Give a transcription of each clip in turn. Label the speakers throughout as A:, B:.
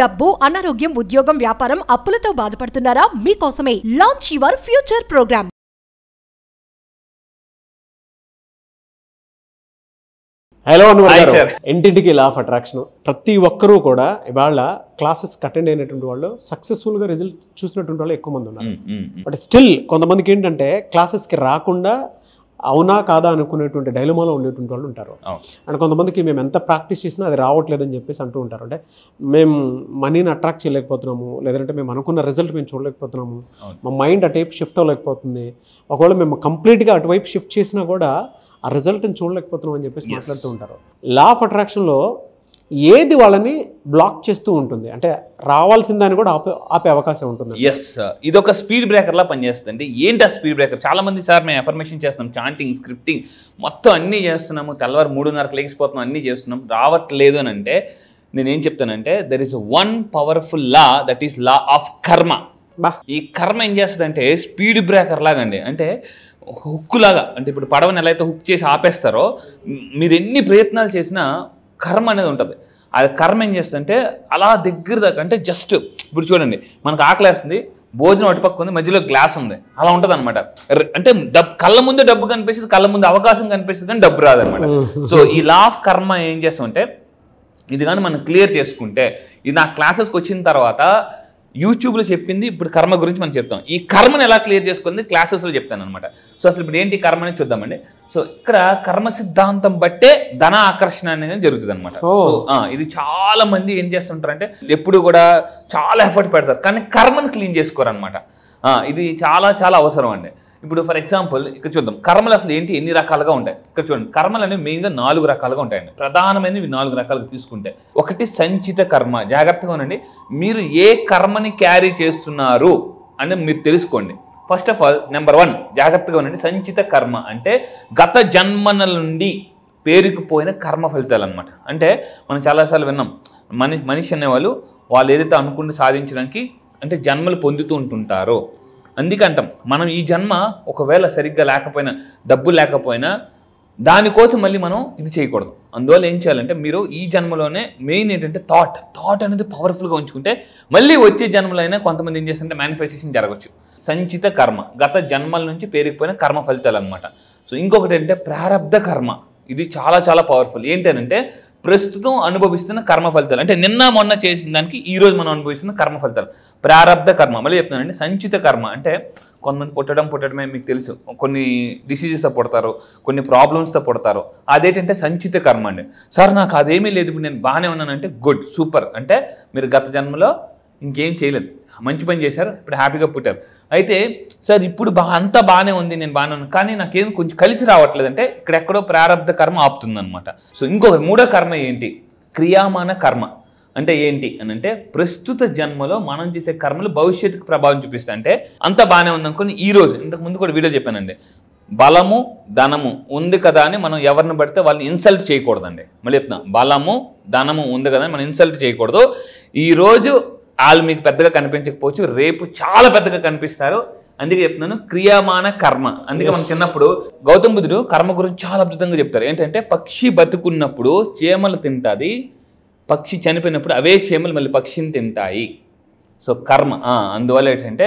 A: డబ్బు, అనారోగ్యం, ఉద్యోగం, వ్యాపారం, అప్పులతో బాధపడుతున్నారా? మీకోసమే launch your future programme.
B: Hello ఇంటింటికి లా ఆఫ్ అట్రాక్షన్. ప్రతి ఒక్కరూ కూడా ఇవాళ క్లాసెస్ అటెండ్ అయినటువంటి వాళ్ళు సక్సెస్ఫుల్గా రిజల్ట్ చూసినటువంటి వాళ్ళు ఎక్కువ మంది ఉన్నారు. బట్ స్టిల్ కొంతమందికి ఏంటంటే క్లాసెస్కి రాకుండా అవునా కాదా అనుకునేటువంటి డైలమాలో ఉండేటువంటి వాళ్ళు ఉంటారు. అండ్ కొంతమందికి మేము ఎంత ప్రాక్టీస్ చేసినా అది రావట్లేదని చెప్పేసి అంటూ ఉంటారు. అంటే మేము మనీని అట్రాక్ట్ చేయలేకపోతున్నాము, లేదంటే మేము అనుకున్న రిజల్ట్ మేము చూడలేకపోతున్నాము, మా మైండ్ అటువైపు షిఫ్ట్ అవ్వలేకపోతుంది, ఒకవేళ మేము కంప్లీట్గా అటువైపు షిఫ్ట్ చేసినా కూడా ఆ రిజల్ట్ని చూడలేకపోతున్నాం అని చెప్పేసి మాట్లాడుతూ ఉంటారు. లా ఆఫ్ అట్రాక్షన్లో ఏది వాళ్ళని బ్లాక్ చేస్తూ ఉంటుంది అంటే రావాల్సిన దాన్ని కూడా ఆపే అవకాశం ఉంటుంది.
C: ఎస్, ఇది ఒక స్పీడ్ బ్రేకర్లా పనిచేస్తుంది. అంటే ఏంటి ఆ స్పీడ్ బ్రేకర్? చాలా మంది సార్ మేము ఎఫర్మేషన్ చేస్తున్నాం, చాంటింగ్, స్క్రిప్టింగ్ మొత్తం అన్నీ చేస్తున్నాము, తెల్లవారు 3:30కి లేచిపోతున్నాం, అన్నీ చేస్తున్నాం, రావట్లేదు అని అంటే నేనేం చెప్తానంటే there is one powerful law, that is law of కర్మ. ఈ కర్మ ఏం చేస్తుందంటే స్పీడ్ బ్రేకర్ లాగా అండి. అంటే హుక్ లాగా, అంటే ఇప్పుడు పడవని ఎలా అయితే హుక్ చేసి ఆపేస్తారో మీరు ఎన్ని ప్రయత్నాలు చేసినా కర్మ అనేది ఉంటుంది. అది కర్మ ఏం చేస్తుందంటే అలా దగ్గర దాకా, అంటే జస్ట్ ఇప్పుడు చూడండి మనకు ఆకలేస్తుంది, భోజనం అటుపక్క ఉంది, మధ్యలో గ్లాస్ ఉంది, అలా ఉంటుంది అనమాట. అంటే కళ్ళ ముందు డబ్బు కనిపిస్తుంది, కళ్ళ ముందు అవకాశం కనిపిస్తుంది, కానీ డబ్బు రాదనమాట. సో ఈ లా ఆఫ్ కర్మ ఏం చేస్తామంటే ఇది కానీ మనం క్లియర్ చేసుకుంటే, ఇది నా క్లాసెస్కి వచ్చిన తర్వాత యూట్యూబ్లో చెప్పింది ఇప్పుడు కర్మ గురించి మనం చెప్తాం. ఈ కర్మను ఎలా క్లియర్ చేసుకుంది క్లాసెస్లో చెప్తాను అనమాట. సో అసలు ఇప్పుడు ఏంటి కర్మ అనేది చూద్దామండి. సో ఇక్కడ కర్మ సిద్ధాంతం బట్టే ధన ఆకర్షణ అనేది జరుగుతుంది అనమాట. సో ఇది చాలా మంది ఏం చేస్తుంటారంటే ఎప్పుడు కూడా చాలా ఎఫర్ట్ పెడతారు, కానీ కర్మను క్లీన్ చేసుకోరు అనమాట. ఇది చాలా చాలా అవసరం అండి. ఇప్పుడు ఫర్ ఎగ్జాంపుల్ ఇక్కడ చూద్దాం కర్మలు అసలు ఏంటి, ఎన్ని రకాలుగా ఉంటాయి. ఇక్కడ చూడండి కర్మలు అనేవి మెయిన్గా 4 రకాలుగా ఉంటాయండి. ప్రధానమైనవి 4 రకాలుగా తీసుకుంటే, ఒకటి సంచిత కర్మ. జాగ్రత్తగా ఉండండి, మీరు ఏ కర్మని క్యారీ చేస్తున్నారు అని మీరు తెలుసుకోండి. ఫస్ట్ ఆఫ్ ఆల్ నెంబర్ 1 జాగ్రత్తగా ఉండండి. సంచిత కర్మ అంటే గత జన్మల నుండి పేరుకుపోయిన కర్మ ఫలితాలు అనమాట. అంటే మనం చాలాసార్లు విన్నాం, మనిషి అనేవాళ్ళు వాళ్ళు ఏదైతే అనుకుంటే సాధించడానికి అంటే జన్మలు పొందుతూ ఉంటుంటారో, అందుకంటాం మనం ఈ జన్మ ఒకవేళ సరిగ్గా లేకపోయినా, డబ్బు లేకపోయినా దానికోసం మళ్ళీ మనం ఇది చేయకూడదు. అందువల్ల ఏం చేయాలంటే మీరు ఈ జన్మలోనే మెయిన్ ఏంటంటే థాట్ అనేది పవర్ఫుల్గా ఉంచుకుంటే మళ్ళీ వచ్చే జన్మలో అయినా కొంతమంది ఏం చేస్తుంటే మేనిఫెస్టేషన్ జరగవచ్చు. సంచిత కర్మ గత జన్మల నుంచి పేరుకుపోయిన కర్మ ఫలితాలు అనమాట. సో ఇంకొకటి ఏంటంటే ప్రారబ్ధ కర్మ. ఇది చాలా చాలా పవర్ఫుల్. ఏంటంటే ప్రస్తుతం అనుభవిస్తున్న కర్మ ఫలితాలు, అంటే నిన్న మొన్న చేసిన దానికి ఈరోజు మనం అనుభవిస్తున్న కర్మ ఫలితాలు ప్రారబ్ధ కర్మ. మళ్ళీ చెప్తున్నానండి, సంచిత కర్మ అంటే కొంతమంది పుట్టడమే మీకు తెలుసు, కొన్ని డిసీజెస్తో పుడతారు, కొన్ని ప్రాబ్లమ్స్తో పుడతారు. అదేంటంటే సంచిత కర్మ అండి. సార్ నాకు అదేమీ లేదు, ఇప్పుడు నేను బాగానే ఉన్నానంటే గుడ్, సూపర్. అంటే మీరు గత జన్మలో ఇంకేం చేయలేదు, మంచి పని చేశారు, ఇప్పుడు హ్యాపీగా పుట్టారు. అయితే సార్ ఇప్పుడు అంతా బాగానే ఉంది, నేను బాగానే ఉన్నాను, కానీ నాకేం కొంచెం కలిసి రావట్లేదు అంటే ఇక్కడెక్కడో ప్రారబ్ధ కర్మ ఆపుతుంది అనమాట. సో ఇంకొకటి 3వ కర్మ ఏంటి, క్రియామాన కర్మ. అంటే ఏంటి అని అంటే ప్రస్తుత జన్మలో మనం చేసే కర్మలు భవిష్యత్తుకు ప్రభావం చూపిస్తాయి. అంటే అంత బాగానే ఉందనుకొని ఈరోజు ఇంతకు ముందు కూడా వీడియో చెప్పానండి, బలము ధనము ఉంది కదా అని మనం ఎవరిని పడితే వాళ్ళని ఇన్సల్ట్ చేయకూడదండి. మళ్ళీ చెప్తున్నా, బలము ధనము ఉంది కదా అని మనం ఇన్సల్ట్ చేయకూడదు. ఈరోజు వాళ్ళు మీకు పెద్దగా కనిపించకపోవచ్చు, రేపు చాలా పెద్దగా కనిపిస్తారు. అందుకే చెప్తున్నాను క్రియామాన కర్మ. అందుకే మనం చిన్నప్పుడు గౌతమ బుద్ధుడు కర్మ గురించి చాలా అద్భుతంగా చెప్తారు. ఏంటంటే పక్షి బతుకున్నప్పుడు చీమలు తింటుంది, పక్షి చనిపోయినప్పుడు అవే చీమలు మళ్ళీ పక్షిని తింటాయి. సో కర్మ. అందువల్ల ఏంటంటే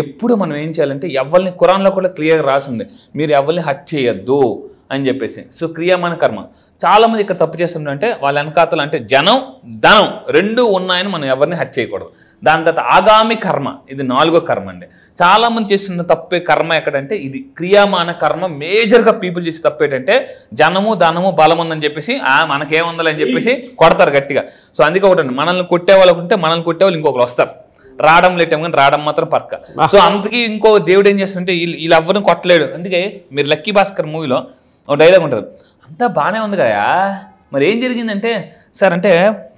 C: ఎప్పుడు మనం ఏం చేయాలంటే ఎవరిని, ఖురాన్లో కూడా క్లియర్గా రాసింది, మీరు ఎవరిని హట్ చేయొద్దు అని చెప్పేసి. సో క్రియామాన కర్మ. చాలామంది ఇక్కడ తప్పు చేస్తుంటే వాళ్ళ వెనకాతలు అంటే జనం ధనం 2 ఉన్నాయని మనం ఎవరిని హట్ చేయకూడదు. దాని తర్వాత ఆగామి కర్మ, ఇది 4వ కర్మ అండి. చాలామంది చేస్తున్న తప్పే కర్మ ఎక్కడంటే ఇది క్రియామాన కర్మ. మేజర్గా పీపుల్ చేసే తప్పు ఏంటంటే జనము ధనము బలం ఉందని చెప్పేసి మనకేముందని చెప్పేసి కొడతారు గట్టిగా. సో అందుకే ఒకటి, మనల్ని కొట్టే వాళ్ళకు ఉంటే మనల్ని కొట్టేవాళ్ళు ఇంకొకరు వస్తారు. రావడం లేటం కానీ రావడం మాత్రం పక్క. సో అందుకే ఇంకో దేవుడు ఏం చేస్తుంటే వీళ్ళు ఎవరిని కొట్టలేడు. అందుకే మీరు లక్కీ భాస్కర్ మూవీలో ఒక డైలాగ్ ఉంటుంది, అంతా బాగానే ఉంది కదా మరి ఏం జరిగిందంటే సార్ అంటే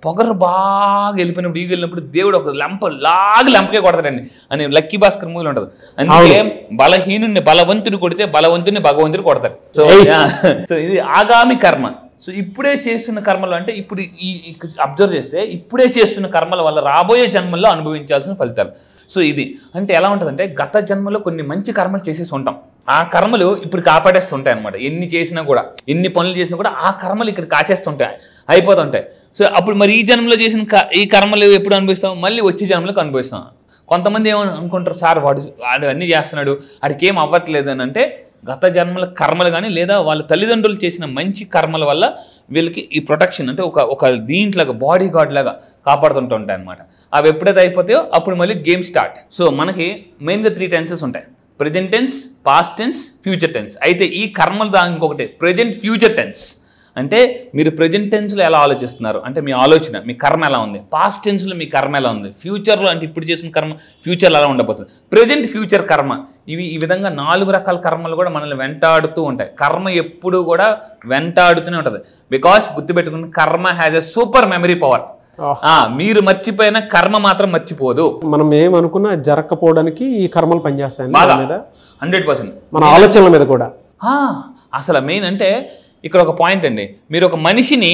C: పొగరు బాగా వెళ్ళిపోయినప్పుడు ఈగ వెళ్ళినప్పుడు దేవుడు ఒక లెంపకే కొడతాడండి అని లక్కీ భాస్కర్ మూవీలో ఉంటుంది. అందుకే బలహీనుని బలవంతుని కొడితే బలవంతుని భగవంతుని కొడతారు. సో ఇది ఆగామి కర్మ. సో ఇప్పుడే చేస్తున్న కర్మలు అంటే ఇప్పుడు ఈ అబ్జర్వ్ చేస్తే ఇప్పుడే చేస్తున్న కర్మల వల్ల రాబోయే జన్మల్లో అనుభవించాల్సిన ఫలితాలు. సో ఇది అంటే ఎలా ఉంటుందంటే గత జన్మలో కొన్ని మంచి కర్మలు చేసేసి ఉంటాం, ఆ కర్మలు ఇప్పుడు కాపాడేస్తుంటాయి అనమాట. ఎన్ని చేసినా కూడా, ఎన్ని పనులు చేసినా కూడా ఆ కర్మలు ఇక్కడ కాసేస్తుంటాయి, అయిపోతుంటాయి. సో అప్పుడు మరి ఈ జన్మలో చేసిన ఈ కర్మలు ఎప్పుడు అనుభవిస్తాం? మళ్ళీ వచ్చే జన్మలకు అనుభవిస్తాం. కొంతమంది ఏమని అనుకుంటారు, సార్ వాడు అన్నీ చేస్తున్నాడు, వాడికి ఏం అవ్వట్లేదు అని అంటే గత జన్మల కర్మలు కానీ లేదా వాళ్ళ తల్లిదండ్రులు చేసిన మంచి కర్మల వల్ల వీళ్ళకి ఈ ప్రొటెక్షన్ అంటే ఒక దీంట్లాగా బాడీ గార్డ్ లాగా కాపాడుతుంటూ ఉంటాయి అనమాట. అవి ఎప్పుడైతే అయిపోతాయో అప్పుడు మళ్ళీ గేమ్ స్టార్ట్. సో మనకి మెయిన్గా 3 టెన్సెస్ ఉంటాయి, present tense, past tense, future tense. అయితే ఈ కర్మలు దానికి ఇంకొకటి ప్రెజెంట్ ఫ్యూచర్ టెన్స్. అంటే మీరు ప్రెజెంట్ టెన్స్లో ఎలా ఆలోచిస్తున్నారు అంటే మీ ఆలోచన, మీ కర్మ ఎలా ఉంది. పాస్ట్ టెన్స్లో మీ కర్మ ఎలా ఉంది. ఫ్యూచర్లో అంటే ఇప్పుడు చేసిన కర్మ ఫ్యూచర్లో ఎలా ఉండబోతుంది. ప్రెజెంట్ ఫ్యూచర్ కర్మ ఈ విధంగా 4 రకాల కర్మలు కూడా మనల్ని వెంటాడుతూ ఉంటాయి. కర్మ ఎప్పుడు కూడా వెంటాడుతూనే ఉంటుంది. బికాస్ గుర్తుపెట్టుకుని కర్మ has a super memory power. మీరు మర్చిపోయిన కర్మ మాత్రం మర్చిపోదు.
B: మనం ఏమనుకున్నా జరగకపోవడానికి ఈ కర్మలు పనిచేస్తాయి
C: 100%.
B: మన ఆలోచనల మీద కూడా.
C: అసలు మెయిన్ అంటే ఇక్కడ ఒక పాయింట్ అండి, మీరు ఒక మనిషిని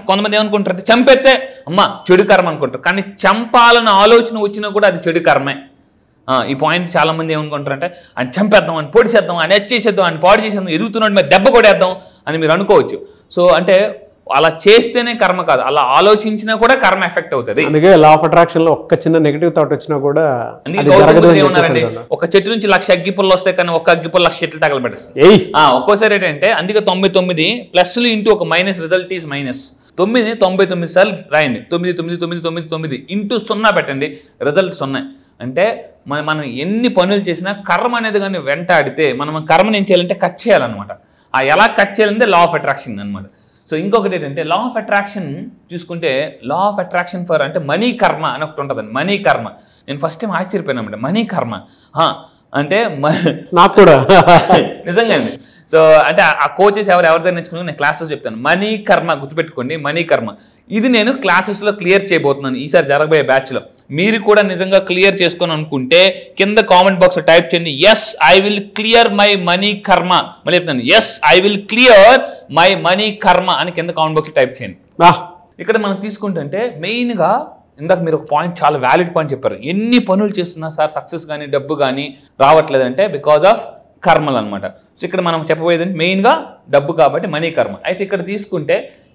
C: కొంతమంది ఏమనుకుంటారంటే చంపేస్తే అమ్మ చెడు కర్మ అనుకుంటారు, కానీ చంపాలన్న ఆలోచన వచ్చినా కూడా అది చెడు కర్మే. ఈ పాయింట్ చాలా మంది ఏమనుకుంటారంటే ఆయన చంపేద్దాం, అని పొడిచేద్దాం, అని ఎచ్చేసేద్దాం, అని పాడు చేసేద్దాం, ఎదుగుతున్నాడు మీద దెబ్బ కొడేద్దాం అని మీరు అనుకోవచ్చు. సో అంటే అలా చేస్తేనే కర్మ కాదు, అలా ఆలోచించినా కూడా కర్మ ఎఫెక్ట్ అవుతుంది.
B: అందుకే లా ఆఫ్ అట్రాక్షన్ లో ఒక్క చిన్న నెగటివ్ థాట్ వచ్చినా కూడా
C: ఏమన్నారండి, ఒక చెట్టు నుంచి 1,00,000 అగ్గిపుల్లలు వస్తాయి, కానీ ఒక్క అగ్గిపుల్ల 1,00,000 చెట్లు తగలబెట్టేస్తుంది. ఒక్కోసారి ఏంటంటే అందుకే 99 ప్లస్లు ఇంటూ ఒక మైనస్ రిజల్ట్ ఈజ్ మైనస్. 99 సార్లు రాయండి, 9 ఇంటూ 0 పెట్టండి, రిజల్ట్ 0. అంటే మనం ఎన్ని పనులు చేసినా కర్మ అనేది కానీ వెంటాడితే మనం కర్మని ఏం చేయాలంటే కట్ చేయాలన్నమాట. ఎలా కట్ చేయాలంటే లా ఆఫ్ అట్రాక్షన్ అనమాట. సో ఇంకొకటి ఏంటంటే లా ఆఫ్ అట్రాక్షన్ చూసుకుంటే లా ఆఫ్ అట్రాక్షన్ ఫర్ అంటే మనీ కర్మ అని ఒకటి ఉంటుందండి. మనీ కర్మ నేను ఫస్ట్ టైం ఆశ్చర్యపోయాను అనమాట. మనీ కర్మ అంటే
B: నాకు కూడా
C: నిజంగా అండి. సో అంటే ఆ కోచెస్ ఎవరితో నేర్చుకున్నా నేను క్లాసెస్ చెప్తాను. మనీ కర్మ గుర్తుపెట్టుకోండి, మనీ కర్మ. ఇది నేను క్లాసెస్లో క్లియర్ చేయబోతున్నాను ఈసారి జరగబోయే బ్యాచ్లో. మీరు కూడా నిజంగా క్లియర్ చేసుకొని అనుకుంటే కింద కామెంట్ బాక్స్లో టైప్ చేయండి, yes I will clear my money karma. మళ్ళీ చెప్తాను, yes I will clear my money karma అని కింద కామెంట్ బాక్స్లో టైప్ చేయండి. ఇక్కడ మనం తీసుకుంటుంటే మెయిన్గా ఇందాక మీరు ఒక పాయింట్ చాలా వ్యాలిడ్ పాయింట్ చెప్పారు. ఎన్ని పనులు చేస్తున్నా సార్ సక్సెస్ కానీ డబ్బు కానీ రావట్లేదంటే బికాజ్ ఆఫ్ కర్మలు అనమాట. సో ఇక్కడ మనం చెప్పబోయేది మెయిన్గా డబ్బు కాబట్టి మనీ కర్మ. అయితే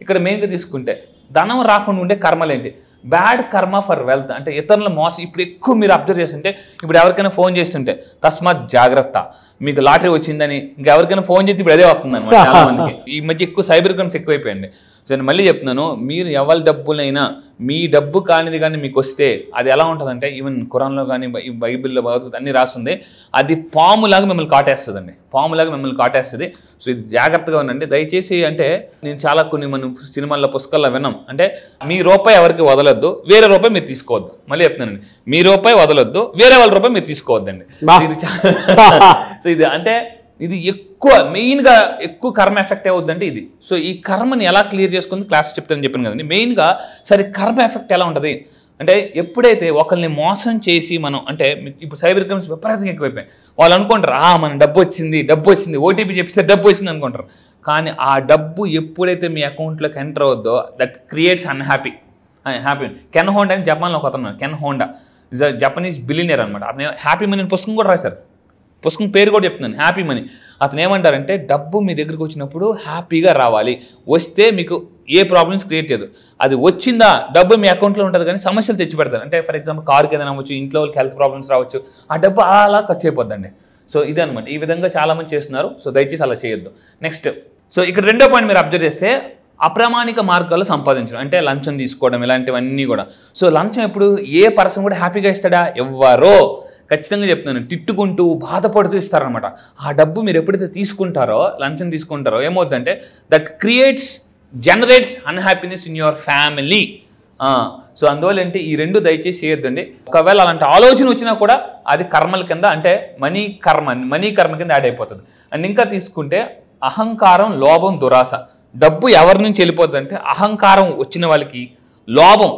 C: ఇక్కడ మెయిన్గా తీసుకుంటే ధనం రాకుండా ఉండే కర్మలు ఏంటి? బ్యాడ్ కర్మ ఫర్ వెల్త్ అంటే ఇతరుల మోసం. ఇప్పుడు ఎక్కువ మీరు అబ్జర్వ్ చేస్తుంటే ఇప్పుడు ఎవరికైనా ఫోన్ చేస్తుంటే తస్మాత్ జాగ్రత్త, మీకు లాటరీ వచ్చిందని ఇంకెవరికైనా ఫోన్ చేస్తే ఇప్పుడు అదే వస్తుంది అనమాట చాలా మందికి. ఈ మధ్య ఎక్కువ సైబర్ క్రైమ్స్ ఎక్కువైపోయండి. సో నేను మళ్ళీ చెప్తున్నాను, మీరు ఎవరి డబ్బులైనా మీ డబ్బు కానిది కానీ మీకు వస్తే అది ఎలా ఉంటుందంటే ఈవెన్ ఖురాన్లో కానీ బైబిల్లో అన్ని రాస్తుంది, అది పాములాగా మిమ్మల్ని కాటేస్తుందండి, పాములాగా మిమ్మల్ని కాటేస్తుంది. సో ఇది జాగ్రత్తగా ఉండండి దయచేసి. అంటే నేను చాలా కొన్ని మనం సినిమాల్లో పుస్తకాల్లో విన్నాం, అంటే మీ రూపాయి ఎవరికి వదలొద్దు, వేరే రూపాయి మీరు తీసుకోవద్దు. మళ్ళీ చెప్తున్నానండి, మీ రూపాయి వదలొద్దు, వేరే వాళ్ళ రూపాయి మీరు తీసుకోవద్దండి. ఇది సో ఇది అంటే ఇది మెయిన్గా ఎక్కువ కర్మ ఎఫెక్ట్ అవుద్దంటే ఇది. సో ఈ కర్మని ఎలా క్లియర్ చేసుకుంది క్లాస్ చెప్తానని చెప్పాను కదండి. మెయిన్గా సరే కర్మ ఎఫెక్ట్ ఎలా ఉంటుంది అంటే ఎప్పుడైతే ఒకరిని మోసం చేసి మనం అంటే ఇప్పుడు సైబర్ క్రైమ్స్ విపరీతంగా ఎక్కువైపోయాయి. వాళ్ళు అనుకుంటారు మన డబ్బు వచ్చింది ఓటీపీ చెప్పిస్తే డబ్బు వచ్చింది అనుకుంటారు. కానీ ఆ డబ్బు ఎప్పుడైతే మీ అకౌంట్లోకి ఎంటర్ అవుద్దో that creates happy. Ken Honda అని జపాన్లో ఒక అతను, Ken Honda is a Japanese billionaire అనమాట. అతను హ్యాపీ మనీ పుస్తకం కూడా రాశారు. పుస్తకం పేరు కూడా చెప్తున్నాను, హ్యాపీ మనీ. అతను ఏమంటారంటే డబ్బు మీ దగ్గరికి వచ్చినప్పుడు హ్యాపీగా రావాలి, వస్తే మీకు ఏ ప్రాబ్లమ్స్ క్రియేట్ చేయదు. అది వచ్చిందా డబ్బు మీ అకౌంట్లో ఉంటుంది కానీ సమస్యలు తెచ్చి పెడతారు. అంటే ఫర్ ఎగ్జాంపుల్ కార్కి ఏదైనా అవ్వచ్చు, ఇంట్లో వాళ్ళకి హెల్త్ ప్రాబ్లమ్స్ రావచ్చు, ఆ డబ్బు అలా ఖర్చు అయిపోద్దండి. సో ఇదే అనమాట, ఈ విధంగా చాలామంది చేస్తున్నారు. సో దయచేసి అలా చేయొద్దు. నెక్స్ట్ సో ఇక్కడ రెండో పాయింట్ మీరు అబ్జర్వ్ చేస్తే అప్రామాణిక మార్గాల్లో సంపాదించడం అంటే లంచం తీసుకోవడం ఇలాంటివన్నీ కూడా. సో లంచం ఎప్పుడు ఏ పర్సన్ కూడా హ్యాపీగా ఇస్తాడా? ఎవ్వరో ఖచ్చితంగా చెప్తున్నాను, తిట్టుకుంటూ బాధపడుతూ ఇస్తారనమాట. ఆ డబ్బు మీరు ఎప్పుడైతే తీసుకుంటారో లంచం తీసుకుంటారో ఏమవుతుందంటే that generates unhappiness in your family. So అందువల్ల ఏంటి ఈ రెండు దయచేసి చేయొద్దండి. ఒకవేళ అలాంటి ఆలోచన వచ్చినా కూడా అది కర్మల కింద అంటే మనీ కర్మ కింద యాడ్ అయిపోతుంది. అండ్ ఇంకా తీసుకుంటే అహంకారం, లోభం, దురాశ. డబ్బు ఎవరి నుంచి వెళ్ళిపోతుంది అంటే అహంకారం వచ్చిన వాళ్ళకి, లోభం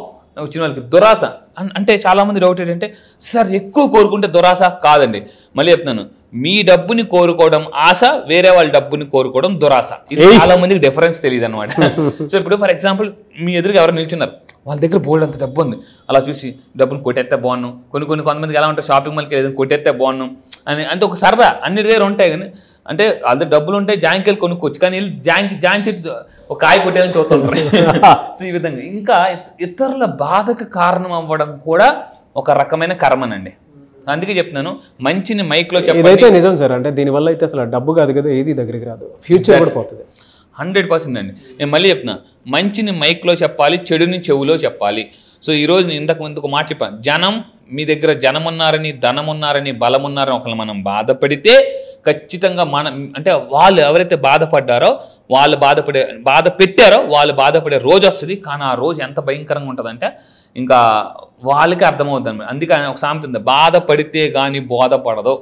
C: వచ్చిన వాళ్ళకి, దురాశ. అంటే చాలామంది డౌట్ ఏంటంటే సార్ ఎక్కువ కోరుకుంటే దురాశ కాదండి. మళ్ళీ చెప్తున్నాను, మీ డబ్బుని కోరుకోవడం ఆశ, వేరే వాళ్ళ డబ్బుని కోరుకోవడం దురాశ. ఇది చాలా మందికి డిఫరెన్స్ తెలియదు అనమాట. సో ఇప్పుడు ఫర్ ఎగ్జాంపుల్ మీ ఎదురుగా ఎవరు నిల్చున్నారు, వాళ్ళ దగ్గర బోల్డ్ అంత డబ్బు ఉంది, అలా చూసి డబ్బును కొట్టేస్తే బాగున్నాం. కొంతమందికి ఎలా ఉంటారు, షాపింగ్ మాల్కి ఏదైనా కొట్టేస్తే బాగున్నాం అని అంటే ఒక సరదా అన్ని దగ్గర ఉంటాయి. కానీ అంటే వాళ్ళ డబ్బులు ఉంటే జాంకాయలు కొనుక్కోవచ్చు, కానీ వీళ్ళు జాన్ చెట్టు ఒక కాయ కొట్టేదని చూస్తుంటారు. సో ఈ విధంగా ఇంకా ఇతరుల బాధకు కారణం అవ్వడం కూడా ఒక రకమైన కర్మనండి. అందుకే చెప్తున్నాను, మంచిని మైక్లో చెప్పైతే
B: నిజం సార్. అంటే దీనివల్ల అయితే అసలు డబ్బు కాదు కదా, ఏది దగ్గరికి రాదు, ఫ్యూచర్ కూడా పోతుంది.
C: 100% అండి. నేను మళ్ళీ చెప్తున్నా, మంచిని మైక్లో చెప్పాలి, చెడుని చెవులో చెప్పాలి. సో ఈరోజు నేను ఇంతకు మాట చెప్పాను, జనం మీ దగ్గర జనం ఉన్నారని, ధనం ఉన్నారని, బలం ఉన్నారని ఒకళ్ళు మనం బాధపడితే ఖచ్చితంగా మనం అంటే వాళ్ళు ఎవరైతే బాధపడ్డారో వాళ్ళు బాధ పెట్టారో వాళ్ళు బాధపడే రోజు వస్తుంది. కానీ ఆ రోజు ఎంత భయంకరంగా ఉంటుందంటే ఇంకా వాళ్ళకి అర్థమవుతుంది అనమాట. అందుకని ఒక సామెత ఉంది, బాధపడితే కానీ బోధపడదు.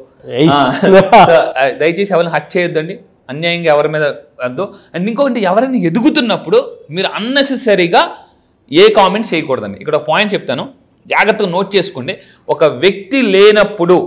C: దయచేసి ఎవరిని హత్య చేయొద్దండి, అన్యాయంగా ఎవరి మీద వద్దు. అండ్ ఇంకొకటి, ఎవరైనా ఎదుగుతున్నప్పుడు మీరు అన్నెసెసరీగా ఏ కామెంట్స్ చేయకూడదండి. ఇక్కడ ఒక పాయింట్ చెప్తాను, జాగ్రత్తగా నోట్ చేసుకోండి. ఒక వ్యక్తి లేనప్పుడు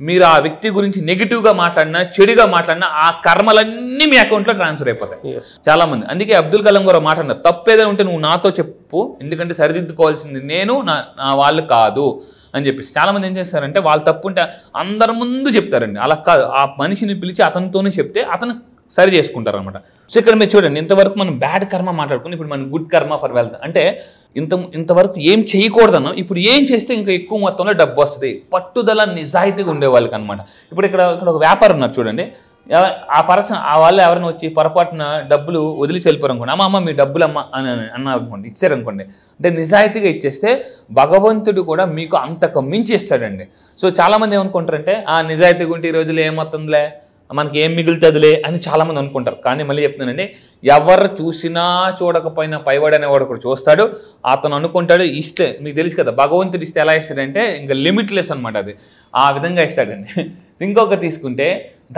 C: మీరు ఆ వ్యక్తి గురించి నెగిటివ్గా మాట్లాడినా, చెడుగా మాట్లాడినా ఆ కర్మలన్నీ మీ అకౌంట్లో ట్రాన్స్ఫర్ అయిపోతాయి చాలా మంది. అందుకే అబ్దుల్ కలాం గారు మాట్లాడినారు, తప్పేదైనా ఉంటే నువ్వు నాతో చెప్పు, ఎందుకంటే సరిదిద్దుకోవాల్సింది నేను, నా వాళ్ళు కాదు అని చెప్పేసి. చాలామంది ఏం చేస్తారంటే వాళ్ళు తప్పు ఉంటే అందరి ముందు చెప్తారండి. అలా కాదు, ఆ మనిషిని పిలిచి అతనితోనే చెప్తే అతను సరి చేసుకుంటారు అనమాట. సో ఇక్కడ మీరు చూడండి, ఇంతవరకు మనం బ్యాడ్ కర్మ మాట్లాడుకుని ఇప్పుడు మనం గుడ్ కర్మ ఫర్ వెల్త్ అంటే ఇంతవరకు ఏం చేయకూడదనో ఇప్పుడు ఏం చేస్తే ఇంకా ఎక్కువ మొత్తంలో డబ్బు వస్తుంది, పట్టుదల నిజాయితీగా ఉండేవాళ్ళకి అనమాట. ఇప్పుడు ఇక్కడ ఒక వ్యాపారం ఉన్నారు చూడండి, ఆ పర్సన్ ఆ వాళ్ళు ఎవరైనా వచ్చి పొరపాటున డబ్బులు వదిలేసి వెళ్ళిపోరు అనుకోండి, అమ్మ మీ డబ్బులు అమ్మ అని అన్నారు అనుకోండి, ఇచ్చారనుకోండి, అంటే నిజాయితీగా ఇచ్చేస్తే భగవంతుడు కూడా మీకు అంతకు మించి ఇస్తాడండి. సో చాలామంది ఏమనుకుంటారంటే నిజాయితీగా ఉంటే ఈ రోజులు ఏమవుతుందిలే, మనకి ఏం మిగులుతుందిలే అని చాలామంది అనుకుంటారు. కానీ మళ్ళీ చెప్తున్నానండి, ఎవరు చూసినా చూడకపోయినా పైవాడు అనేవాడు కూడా చూస్తాడు. అతను అనుకుంటాడు ఇస్తే, మీకు తెలుసు కదా భగవంతుడు ఇస్తే ఎలా ఇస్తాడంటే ఇంకా లిమిట్లెస్ అనమాట, అది ఆ విధంగా ఇస్తాడండి. ఇంకొకటి తీసుకుంటే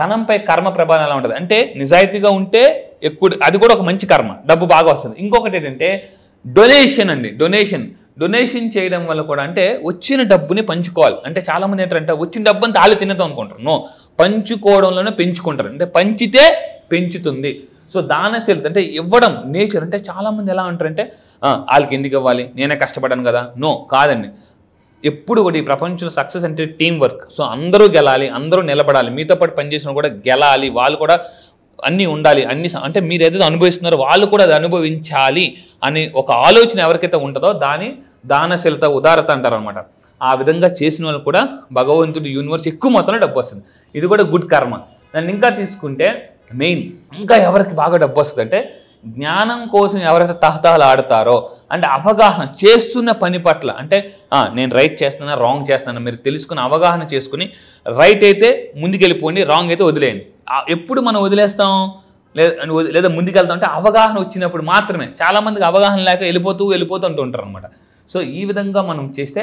C: ధనంపై కర్మ ప్రభావం ఎలా ఉంటుంది అంటే నిజాయితీగా ఉంటే ఎక్కువ, అది కూడా ఒక మంచి కర్మ, డబ్బు బాగా వస్తుంది. ఇంకొకటి ఏంటంటే డొనేషన్ అండి, డొనేషన్ చేయడం వల్ల కూడా అంటే వచ్చిన డబ్బుని పంచుకోవాలి. అంటే చాలామంది ఏంటంటే వచ్చిన డబ్బు అంతా వాళ్ళు తినేద్దాం అనుకుంటారు. నో, పంచుకోవడంలోనే పెంచుకుంటారు, అంటే పంచితే పెంచుతుంది. సో దానశీలత అంటే ఇవ్వడం నేచర్. అంటే చాలామంది ఎలా అంటారంటే వాళ్ళకి ఎందుకు ఇవ్వాలి, నేనే కష్టపడ్డాను కదా. నో, కాదండి. ఎప్పుడు కూడా ఈ ప్రపంచంలో సక్సెస్ అంటే టీం వర్క్. సో అందరూ గెలాలి, అందరూ నిలబడాలి, మీతో పాటు పనిచేసిన కూడా గెలాలి, వాళ్ళు కూడా అన్నీ ఉండాలి, అన్ని అంటే మీరు ఏదైతే అనుభవిస్తున్నారో వాళ్ళు కూడా అది అనుభవించాలి అని ఒక ఆలోచన ఎవరికైతే ఉంటుందో దాని దానశీలత, ఉదారత అంటారు అనమాట. ఆ విధంగా చేసిన వాళ్ళు కూడా భగవంతుడు యూనివర్స్ ఎక్కువ మొత్తంలో డబ్బు వస్తుంది. ఇది కూడా గుడ్ కర్మ. దాన్ని ఇంకా తీసుకుంటే మెయిన్ ఇంకా ఎవరికి బాగా డబ్బు వస్తుంది అంటే జ్ఞానం కోసం ఎవరైతే తహతహలు ఆడతారో అంటే అవగాహన చేస్తున్న పని పట్ల, అంటే నేను రైట్ చేస్తున్నా రాంగ్ చేస్తున్నా మీరు తెలుసుకుని అవగాహన చేసుకుని రైట్ అయితే ముందుకెళ్ళిపోండి, రాంగ్ అయితే వదిలేయండి. ఎప్పుడు మనం వదిలేస్తాం లేదా ముందుకెళ్తాం అంటే అవగాహన వచ్చినప్పుడు మాత్రమే. చాలామందికి అవగాహన లేక వెళ్ళిపోతూ ఉంటుంటారు అనమాట. సో ఈ విధంగా మనం చేస్తే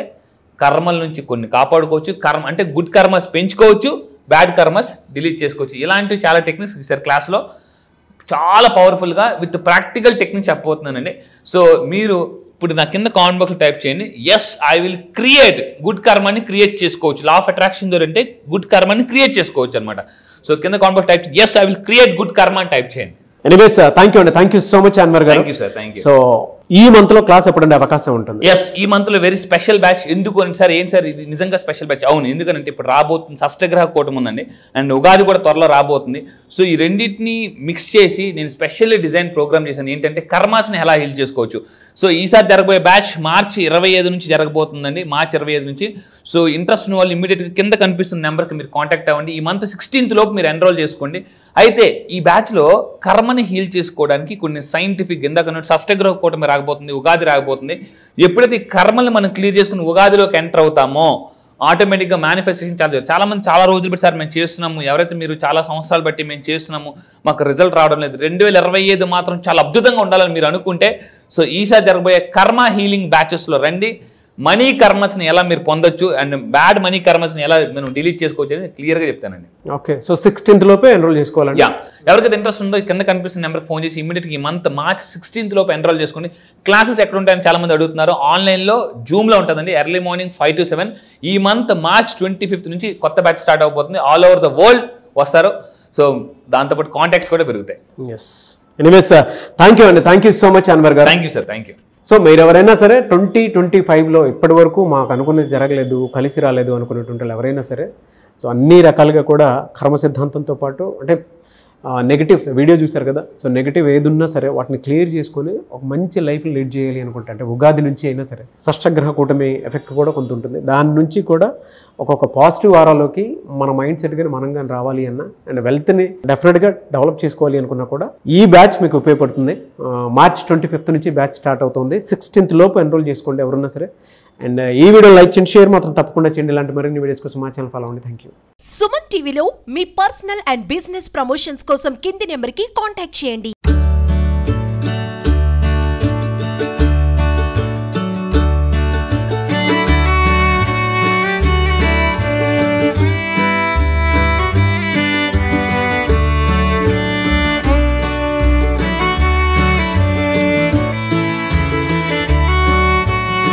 C: కర్మల నుంచి కొన్ని కాపాడుకోవచ్చు. కర్మ అంటే గుడ్ కర్మస్ పెంచుకోవచ్చు, బ్యాడ్ కర్మస్ డిలీట్ చేసుకోవచ్చు. ఇలాంటివి చాలా టెక్నిక్స్ ఈసారి క్లాస్లో చాలా పవర్ఫుల్గా విత్ ప్రాక్టికల్ టెక్నిక్ చెప్పబోతున్నానండి. సో మీరు ఇప్పుడు నా కింద కామెంట్ బాక్స్లో టైప్ చేయండి, yes I will create good కర్మని క్రియేట్ చేసుకోవచ్చు. లా ఆఫ్ అట్రాక్షన్ ద్వారా అంటే గుడ్ కర్మని క్రియేట్ చేసుకోవచ్చు అనమాట. సో కింద comment box type yes I will create good karma అని టైప్ చేయండి.
B: ఎనీవేస్ థ్యాంక్ యూ అండి, thank you so much Anwar garu.
C: Thank you sir, thank you.
B: So ఈ మంత్ లో క్లాస్ ఎప్పుడంటే అవకాశం ఉంటుంది?
C: ఎస్, ఈ మంత్ లో వెరీ స్పెషల్ బ్యాచ్. ఎందుకు అని సార్, ఏంటి సార్ ఇది నిజంగా స్పెషల్ బ్యాచ్? అవును, ఎందుకంటే ఇప్పుడు రాబోతుంది షష్టగ్రహ కూటమి ఉందండి, అండ్ ఉగాది కూడా త్వరలో రాబోతుంది. సో ఈ రెండింటిని మిక్స్ చేసి నేను స్పెషల్లీ డిజైన్ ప్రోగ్రామ్ చేశాను. ఏంటంటే కర్మాస్ని ఎలా హీల్ చేసుకోవచ్చు. సో ఈసారి జరగబోయే బ్యాచ్ మార్చి 25 నుంచి జరగబోతుందండి, మార్చి 25 నుంచి. సో ఇంట్రెస్ట్ ఉన్న వాళ్ళు ఇమీడియట్గా కింద కనిపిస్తున్న నెంబర్కి మీరు కాంటాక్ట్ అవ్వండి. ఈ మంత్ 16th లోపు మీరు ఎన్రోల్ చేసుకోండి. అయితే ఈ బ్యాచ్లో కర్మని హీల్ చేసుకోవడానికి కొన్ని సైంటిఫిక్, ఇందాక షష్టగ్రహ కూటమి రాకపోతుంది, ఉగాది రాకపోతుంది. ఎప్పుడైతే ఈ కర్మల్ని మనం క్లియర్ చేసుకుని ఉగాదిలోకి ఎంటర్ అవుతామో ఆటోమేటిక్గా మేనిఫెస్టేషన్ చాలా మంది చాలా రోజులు బట్టి సార్ మేము చేస్తున్నాము, ఎవరైతే మీరు చాలా సంవత్సరాలు బట్టి మేము చేస్తున్నాము మాకు రిజల్ట్ రావడం లేదు, 2025 మాత్రం చాలా అద్భుతంగా ఉండాలని మీరు అనుకుంటే సో ఈసారి జరగబోయే కర్మ హీలింగ్ బ్యాచెస్లో రండి. మనీ కర్మస్ని ఎలా మీరు పొందొచ్చు అండ్ బ్యాడ్ మనీ కర్మస్ని ఎలా మనం డిలీట్ చేసుకోవచ్చు అనేది క్లియర్గా చెప్తానండి.
B: ఓకే, సో 16th లోపే ఎన్రోల్ చేసుకోవాలండి.
C: ఎవరికైతే ఇంట్రెస్ట్ ఉందో కింద కనిపిస్తున్న నెంబర్కి ఫోన్ చేసి ఇమీడియట్గా ఈ మంత్ మార్చ్ 16th లోపు ఎన్రోల్ చేసుకోండి. క్లాసెస్ ఎక్కడ ఉంటాయని చాలా మంది అడుగుతున్నారు. ఆన్లైన్లో జూమ్లో ఉంటుందండి, ఎర్లీ మార్నింగ్ 5 to 7. ఈ మంత్ మార్చ్ 25th నుంచి కొత్త బ్యాచ్ స్టార్ట్ అవబోతుంది. ఆల్ ఓవర్ ద వరల్డ్ వస్తారు. సో దాంతోపాటు కాంటాక్ట్స్ కూడా పెరుగుతాయి.
B: ఎస్, ఎనీవేస్ థ్యాంక్ యూ అండి, thank you so much Anwar garu.
C: Thank you sir, thank you.
B: So మీరు ఎవరైనా సరే 2025లో ఇప్పటి వరకు మాకు అనుకున్నది జరగలేదు, కలిసి రాలేదు అనుకునేటువంటి ఎవరైనా సరే సో అన్ని రకాలుగా కూడా కర్మ సిద్ధాంతంతో పాటు అంటే నెగిటివ్స్ వీడియో చూశారు కదా, సో నెగిటివ్ ఏదున్నా సరే వాటిని క్లియర్ చేసుకొని ఒక మంచి లైఫ్ లీడ్ చేయాలి అనుకుంటా. అంటే ఉగాది నుంచి అయినా సరే షష్టగ్రహ కూటమి ఎఫెక్ట్ కూడా కొంత ఉంటుంది. దాని నుంచి కూడా ఒక్కొక్క పాజిటివ్ వారాలోకి మన మైండ్ సెట్ కానీ మనం కానీ రావాలి అన్న అండ్ వెల్త్ని డెఫినెట్గా డెవలప్ చేసుకోవాలి అనుకున్నా కూడా ఈ బ్యాచ్ మీకు ఉపయోగపడుతుంది. మార్చ్ 25 నుంచి బ్యాచ్ స్టార్ట్ అవుతుంది. 16th లోపు ఎన్రోల్ చేసుకోండి ఎవరున్నా సరే. అండ్ ఈ వీడియో లైక్ చేయండి, షేర్ మాత్రం తప్పకుండా చేయండి. ఇలాంటి మరిన్ని వీడియోస్ కోసం మా ఛానల్ ఫాలో అవ్వండి. Thank you.
A: సుమన్ టీవీలో మీ పర్సనల్ అండ్ బిజినెస్ ప్రమోషన్స్ కోసం కింది నెంబర్కి కాంటాక్ట్ చేయండి.